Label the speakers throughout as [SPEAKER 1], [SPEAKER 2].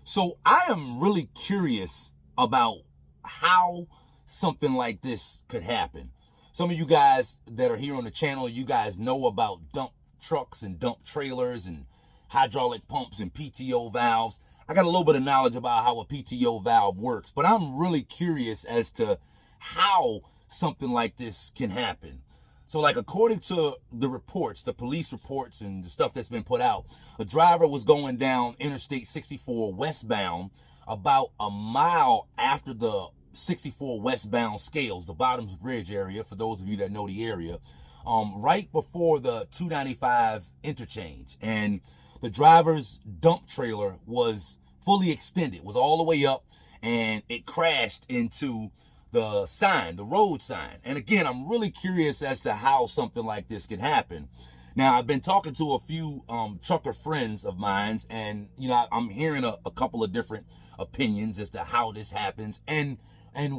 [SPEAKER 1] So I am really curious about how something like this could happen. Some of you guys that are here on the channel, you guys know about dump trucks and dump trailers and hydraulic pumps and PTO valves. I got a little bit of knowledge about how a PTO valve works, but I'm really curious as to how something like this can happen. So like according to the reports, the police reports and the stuff that's been put out, a driver was going down Interstate 64 westbound about a mile after the 64 westbound scales, the Bottoms Bridge area, for those of you that know the area, right before the 295 interchange. And the driver's dump trailer was fully extended, was all the way up, and it crashed into the sign, the road sign. And again, I'm really curious as to how something like this can happen. Now, I've been talking to a few trucker friends of mine, and I'm hearing a couple of different opinions as to how this happens and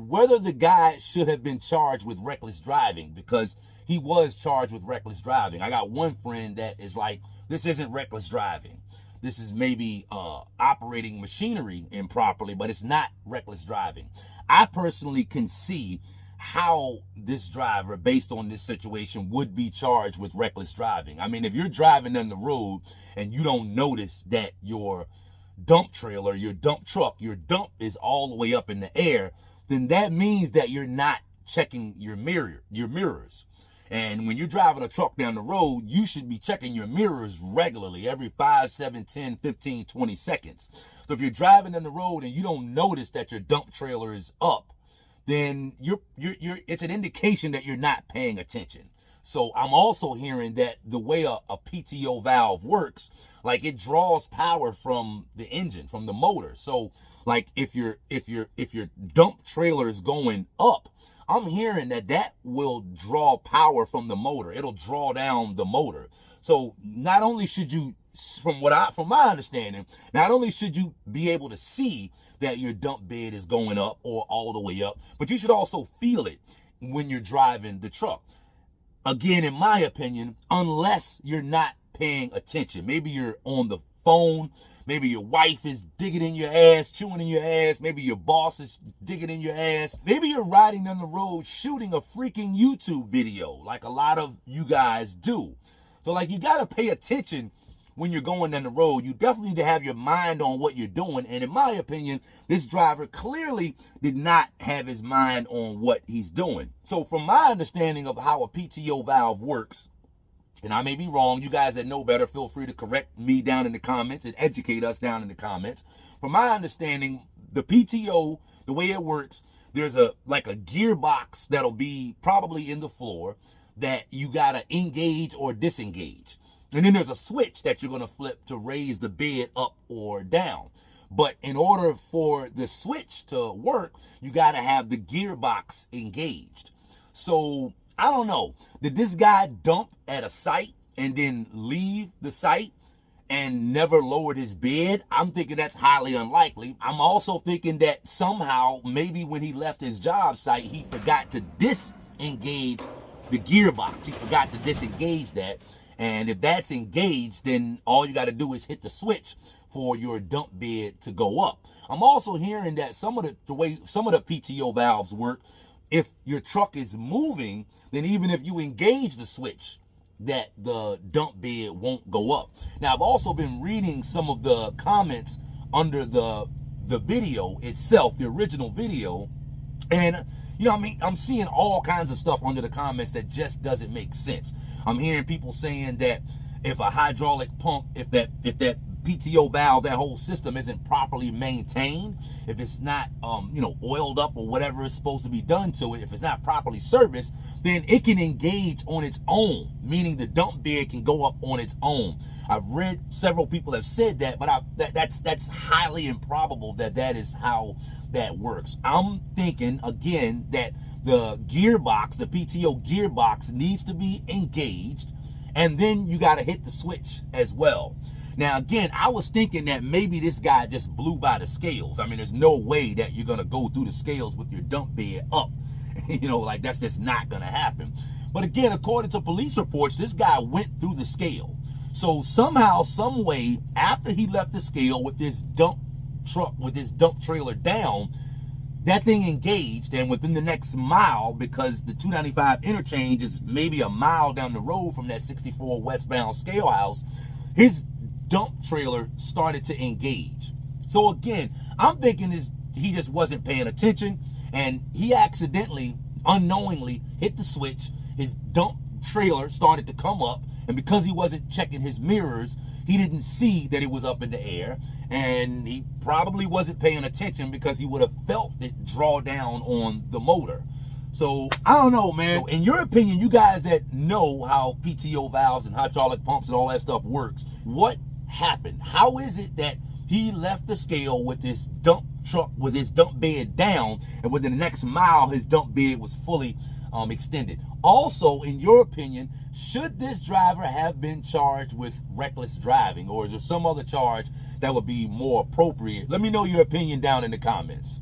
[SPEAKER 1] whether the guy should have been charged with reckless driving, because he was charged with reckless driving. I got one friend that is like, this isn't reckless driving. This is maybe operating machinery improperly, but it's not reckless driving. I personally can see how this driver, based on this situation, would be charged with reckless driving. I mean, if you're driving down the road and you don't notice that your dump trailer, your dump truck, your dump is all the way up in the air, then that means that you're not checking your mirrors. And when you're driving a truck down the road, you should be checking your mirrors regularly, every 5, 7, 10, 15, 20 seconds. So if you're driving down the road and you don't notice that your dump trailer is up, then it's an indication that you're not paying attention. So I'm also hearing that the way a PTO valve works, like it draws power from the engine, from the motor. So like if your dump trailer is going up, I'm hearing that will draw power from the motor. It'll draw down the motor. So not only should you, from my understanding, not only should you be able to see that your dump bed is going up or all the way up, but you should also feel it when you're driving the truck. Again, in my opinion, unless you're not paying attention, maybe you're on the phone, maybe your wife is digging in your ass, chewing in your ass. Maybe your boss is digging in your ass. Maybe you're riding down the road shooting a freaking YouTube video like a lot of you guys do. So like you got to pay attention when you're going down the road. You definitely need to have your mind on what you're doing. And in my opinion, this driver clearly did not have his mind on what he's doing. So from my understanding of how a PTO valve works, and I may be wrong, you guys that know better, feel free to correct me down in the comments and educate us down in the comments. From my understanding, the PTO, the way it works, there's like a gearbox that'll be probably in the floor that you gotta engage or disengage. And then there's a switch that you're gonna flip to raise the bed up or down. But in order for the switch to work, you gotta have the gearbox engaged. So I don't know. Did this guy dump at a site and then leave the site and never lowered his bed? I'm thinking that's highly unlikely. I'm also thinking that somehow, maybe when he left his job site, he forgot to disengage the gearbox. He forgot to disengage that. And if that's engaged, then all you got to do is hit the switch for your dump bed to go up. I'm also hearing that some of the way some of the PTO valves work, if your truck is moving, then even if you engage the switch, that the dump bed won't go up. Now, I've also been reading some of the comments under the video itself, the original video, and I'm seeing all kinds of stuff under the comments that just doesn't make sense. I'm hearing people saying that if a hydraulic pump, if that PTO valve, that whole system isn't properly maintained, if it's not oiled up or whatever is supposed to be done to it, if it's not properly serviced, then it can engage on its own, meaning the dump bed can go up on its own. I've read several people have said that, but that's highly improbable that is how that works. I'm thinking again that the gearbox, the PTO gearbox, needs to be engaged, and then you got to hit the switch as well. Now, again, I was thinking that maybe this guy just blew by the scales. I mean, there's no way that you're going to go through the scales with your dump bed up. Like that's just not going to happen. But again, according to police reports, this guy went through the scale. So somehow, some way, after he left the scale with this dump truck with this dump trailer down, that thing engaged, and within the next mile, because the 295 interchange is maybe a mile down the road from that 64 westbound scale house, his dump trailer started to engage. So again, I'm thinking he just wasn't paying attention, and he accidentally, unknowingly hit the switch. His dump trailer started to come up, and because he wasn't checking his mirrors, he didn't see that it was up in the air, and he probably wasn't paying attention because he would have felt it draw down on the motor. So I don't know, man. In your opinion, you guys that know how PTO valves and hydraulic pumps and all that stuff works, what happened? How is it that he left the scale with this dump truck with his dump bed down, and within the next mile his dump bed was fully extended? Also, in your opinion, should this driver have been charged with reckless driving, or is there some other charge that would be more appropriate? Let me know your opinion down in the comments.